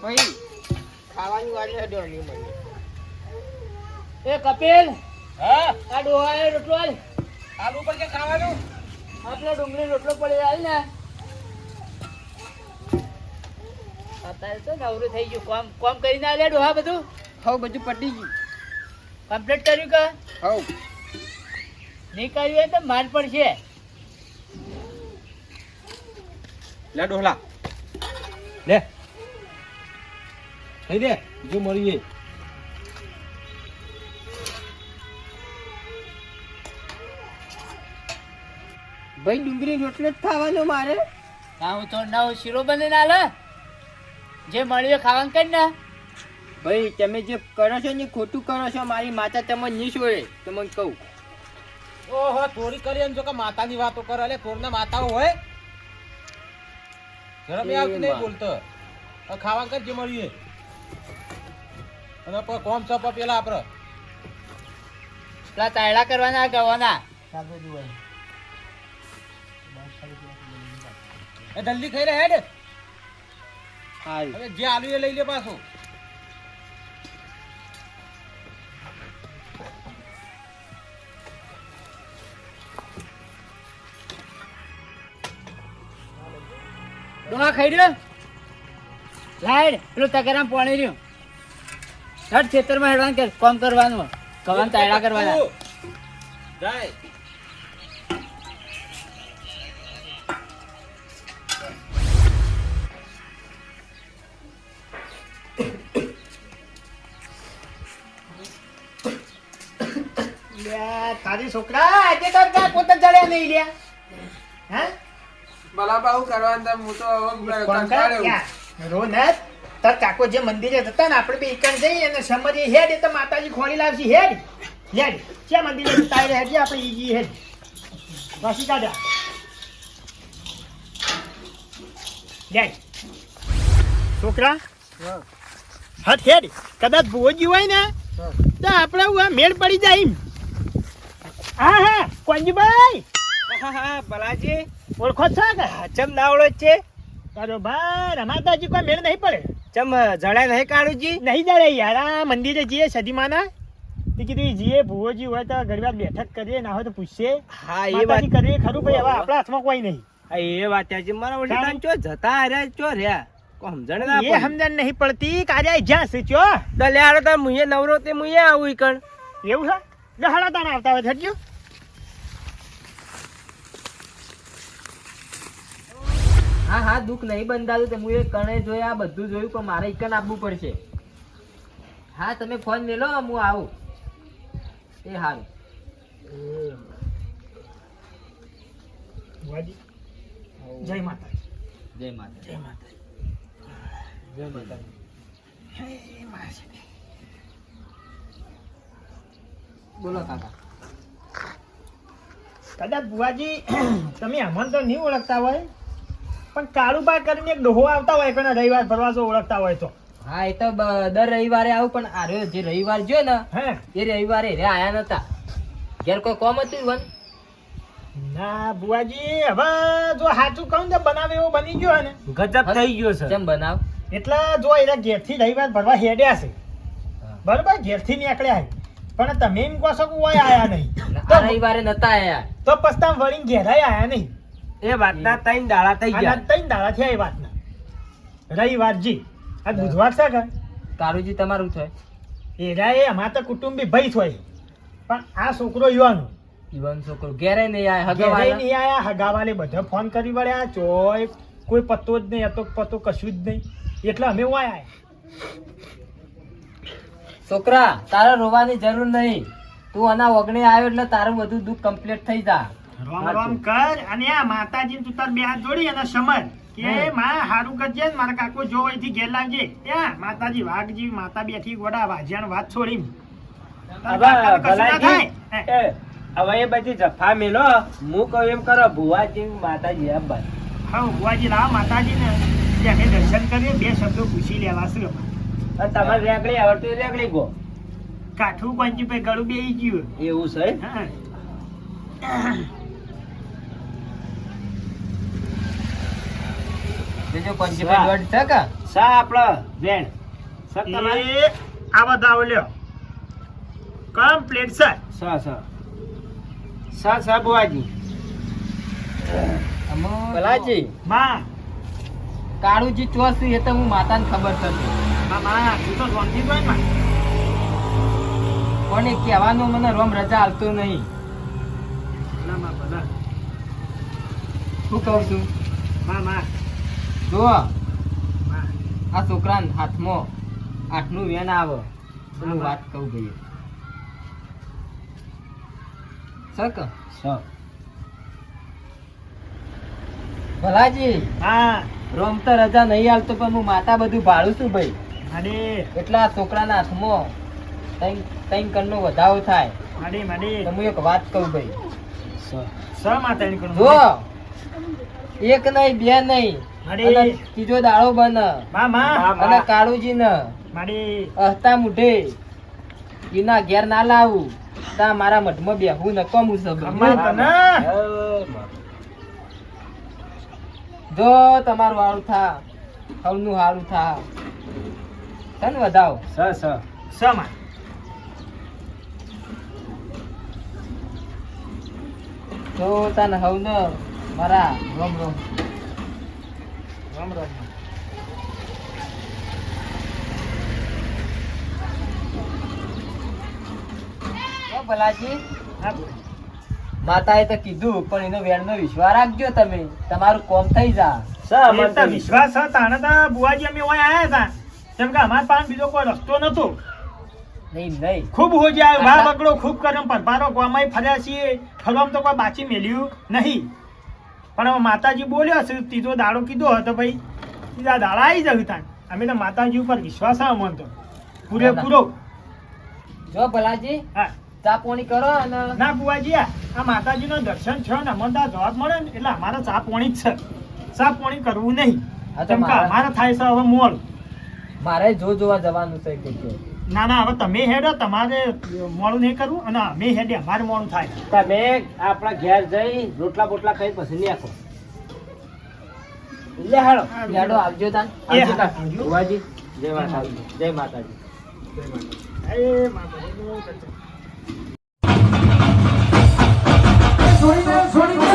ભાઈ ખાવાની વાત હેડો ની મને. એ કપિલ, હા આ ડોહાએ રોટલો આલ. આલુ પર કે ખાવાનું આપણો ડુંગળી રોટલો પડી આલ ને. અત્યારે તો નવરું થઈ ગયું. કોમ કરીને આલ્યા ડોહા બધું હવ બધું પટી ગયું. કમ્પ્લીટ કર્યું કે હવ નહીં કર્યું હોય તો માન પડશે. લે ડોહલા લે થઈ દે જો મળીએ. ભાઈ ડુંગળી રોટલો જ ખાવાનો મારે. ના હું તો નવો શીરો બનીને આલે. જે મળ્યું ખાવાનું કરી ને. ભાઈ તમે જે કરો છો ને ખોટું કરો છો. મારી માતા તમને નહીં છોડે તમને કહું. ઓહો ચોરી કરી એમ જો કે માતાની વાતો કરે. અલે ચોરના માતાઓ હોય જરા મેં આવતું નહીં બોલતો. હવે ખાવા કર જે મળીએ અને કોમ સપ પેલા આપડે પેલા તાયડા કરવાના ગવાના. એ જલ્દી ખાઈ રે હેડ. હાલ હવે જે આલુ એ લઈ લે પાછું. ડોહા ખાઈ રહ્યો. લાઈડ પેલું તગારામાં પાણી રહ્યું. હટ ખેતરમાં હેડવાનું કે કામ કરવાનું. કવાનું તાયડા કરવાના. જાય તારી છોકરા આજે તો પોતે ચડ્યા નહીં લ્યા. હે ભલા બાહુ કરવાનું હું તો રોનક તાર કાકો જે મંદિરે હતા ને આપણે બે એકણ જઈ અને સમજી હેડ એ તો માતાજી ખોલી લાવશી. હેડ હેડ ક્યાં મંદિરે તારે હેડ આપણે ઈજી હેડ વાસી કાઢ્યા. હેડ છોકરા હટ હેડ. કદાચ ભોજી હોય ને તો આપણે મેળ પડી જાય એમ. હા હા કોંજીભાઈ ભલાજી ઓળખો છો કે ચમ નાવડો છે. તારો ભાઈ રમાતાજી કોઈ મેળ નહીં પડે. ચમ જણાય નહીં કાળુજી. નહીં જડે યાર. આ મંદિરે જઈએ સદીમાના તે કીધું જીએ ભુવોજી હોય તો ઘણી વાર બેઠક કરીએ ના હોય તો પૂછીએ. હા એ વાત માતાજી કરીએ ખરું ભાઈ. હવે આપણા હાથમાં કોઈ નહીં. હા એ વાત છે. મારા વડીલ ચો જતા રહ્યા ચો રહ્યા કો સમજણ ના એ સમજણ નહીં પડતી. કાર્ય જ્યાં છે ચો તો લે આરો તા મુયે નવરો તે મુયે આવું ઈકણ. એવું છે. ગહડા તાણ આવતા હોય થજો. હા હા દુઃખ નહીં બંધાતું તે મુયે કણે જોયા બધું જોયું પણ મારે ઈકણ આપવું પડશે. હા તમે ફોન મેલો હું આવું. એ હારું. જય માતાજી. જય માતા. જય માતાજી. જય માતા. બોલો કાકા. કદાચ બુવાજી તમે અમન તો નહીં ઓળખતા હોય પણ કાળુબા કરીને એક ડોહો આવતા હોય પણ રવિવાર ફરવા જો ઓળખતા હોય તો. હા એ તો દર રવિવારે આવું પણ આ રહ્યો જે રવિવાર જો ને હે એ રવિવારે રે આયા નતા. ઘેર કોઈ કોમ હતું વન. ના બુવાજી હવે જો સાચું કહું તો બનાવે એવો બની ગયો ને ગજબ થઈ ગયો છે. કેમ બનાવ. એટલે જો એના ઘેરથી રવિવાર ભરવા હેડ્યા છે બરોબર. ઘેરથી નીકળ્યા છે પણ તમે એમ કહો છો કે ઓય આયા નહીં આ રવિવારે નતા આયા. તો પછી તમે વળીને ઘેરાય આયા નહીં. એ વાતના 3 દાડા થઈ આના ગયા. 3 દાડા થયા એ વાતના. રવિવારજી આ બુધવાર છે કે કારુજી તમારું છે. એરા એ અમારા તો કુટુંબી ભાઈ હોય પણ આ છોકરો યુવાનો ઈવન છોકરો ઘેરે નહીં આયા. ઘરે હગવાલા નહીં આયા. હગાવાલે બધા ફોન કરી વળ્યા. ચોય કોઈ પત્તો જ નહીં હતો. પત્તો કશું જ નહીં એટલે અમે વાય આયા. છોકરા તારે રોવાની જરૂર નહીં. તું આના ઓગણે આવ્યો એટલે તારું બધું દુઃખ કમ્પ્લીટ થઈ જા. રોમ રોમ કર અને આ માતાજી તું તાર બે હાથ જોડી અને સમજ કે માં હારું કરજે ને મારા કાકો જો અહીંથી ઘેર લાવજે. ત્યાં માતાજી વાઘજી માતા બેઠી ગોડા વાજ્યાણ વાત છોડી. હવે એ બધી જફા મેલો. હું કહું એમ કરો ભુવાજી માતાજી આબા. હા બુવાજી લાવ માતાજી ને અમે દર્શન કરીએ. બે શબ્દો પૂછી લેવા છે. અને તમારે રેગડી આવડતું રેગડી ગો. કાઠું પંચી પે ગળું બેહી ગયું. એવું છે. હા જો 5 દોઢ છે કે સા આપડે વેણ સર તમારે એ આ બતાવો લ્યો કમ્પ્લીટ સર સા સા સા સા બુવાજી ભલાજી માં કાળુજી ચોસ એ તો હું માતાને ખબર થતી માં તું તો શાંતિ બોલ માં પણ એ કહેવાનું મને રોમ રજા આવતો નહીં ભલા માં ભલા શું કહું છું માં જો માં આ છોકરાને હાથમાં 8નું વેન આવે તો હું વાત કહું ભાઈ સક સા ભલાજી હા રોમ તો રજા નહીં આવતો પણ હું માતા બધું ભાડું છું ભાઈ માડી એટલા આ છોકરાના હાથમાં ત્રણ કણનો વધારો થાય માડી માડી તો હું એક વાત કહું ભાઈ સા સ માતા ની જો એક નહીં બે નહીં માડી અને ત્રીજો દાડો બને માં અને કાળુજી ને માડી અહતા મુઢે એના ઘેર ના લાવું તા મારા મઠમાં બેહું ન કમું અમાર તને જો તમારું હારું થા હવનું હારું થા તન વધાવો સા સા સ માં જો તન હવન મારા રોમ રોમ રામ રામ ઓ ભલાજી હા બોલ. માતાએ તો કીધું પણ એનો વેણનો વિશ્વાસ રાખજો તમે તમારું કોમ થઈ જા સા એ તો વિશ્વાસ હતો તાણે તો બુવાજી અમે ઓય આયા હતા કેમ કે અમાર પાસે બીજો કોઈ રસ્તો નતો નહીં નહીં ખૂબ હોજી આવ્યો ભાર બગડો ખૂબ કર્યો પરપારો ગોમાઈ ફર્યા છીએ ફરવામાં તો કોઈ બાચી મેલ્યું નહીં પણ હવે માતાજી બોલ્યો છે ત્રીજો દાડો કીધો હતો ભાઈ ત્રીજા દાડા આવી જવું તાન અમે તો માતાજી ઉપર વિશ્વાસ આવે મન તો પૂરેપૂરો જો ભલાજી હા ચા પાણી કરો અને ના બુવાજી આ માતાજીનો દર્શન થયો ને અમને તો આ જવાબ મળે ને એટલે અમારે ચા પાણી જ છે ચા પાણી કરવું નહીં હા તો કેમ કે મારા- અમારે થાય છે હવે મોડું મારે જોવા જવાનું છે કે ના ના હવે તમે હેડો તમારે મોડું નહીં કરવું અને અમે હેડે અમારે મોડું થાય તમે આપણા ઘેર જઈ રોટલા બોટલા ખાઈ પછી નહીં આખો લે હાલો યાડો આવજો તાન એ આવજો હા, તાન. આવજો. બુવાજી જય માતાજી જય માતાજી એ માતાજી છોડી દે